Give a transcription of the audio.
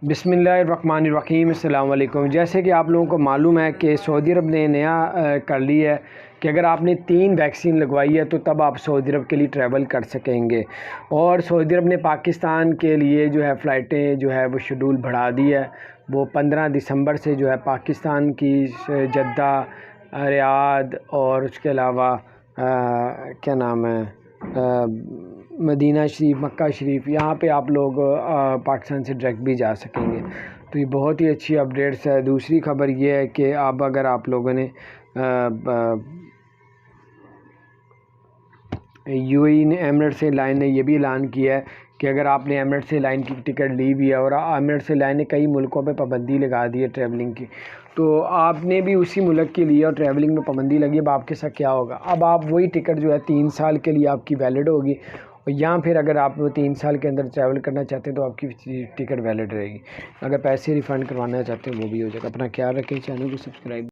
بسم اللہ الرحمن الرحیم۔ السلام علیکم۔ جیسے کہ آپ لوگوں کو معلوم ہے کہ سعودی عرب نے نیا کر لی ہے کہ اگر آپ نے 3 ویکسین لگوائی ہے تو تب آپ سعودی عرب کے لیے ٹریول کر سکیں گے، اور سعودی عرب نے پاکستان کے لیے جو ہے فلائٹیں جو ہے وہ شیڈول بڑھا دی ہے۔ وہ 15 دسمبر سے جو ہے پاکستان کی جدہ، ریاض اور اس کے علاوہ کیا نام ہے مدینہ شریف، مکہ شریف، یہاں پہ آپ لوگ پاکستان سے ڈائریکٹ بھی جا سکیں گے۔ تو یہ بہت ہی اچھی اپڈیٹس ہے۔ دوسری خبر یہ ہے کہ اب اگر آپ لوگوں نے یو اے ای نے ایمریٹس ایئر لائن نے یہ بھی اعلان کیا ہے کہ اگر آپ نے ایمریٹس ایئر لائن کی ٹکٹ لی بھی ہے، اور ایمریٹس ایئر لائن نے کئی ملکوں پہ پابندی لگا دی ہے ٹریولنگ کی، تو آپ نے بھی اسی ملک کے لیے اور ٹریولنگ میں پابندی لگی، اب آپ کے ساتھ کیا ہوگا؟ اب آپ وہی ٹکٹ جو ہے 3 سال کے لیے آپ کی ویلڈ ہوگی، اور یہاں پھر اگر آپ 3 سال کے اندر ٹریول کرنا چاہتے ہیں تو آپ کی ٹکٹ ویلڈ رہے گی۔ اگر پیسے ریفنڈ کروانا چاہتے ہیں وہ بھی ہو جائے گا۔ اپنا خیال رکھیں، چینل کو سبسکرائب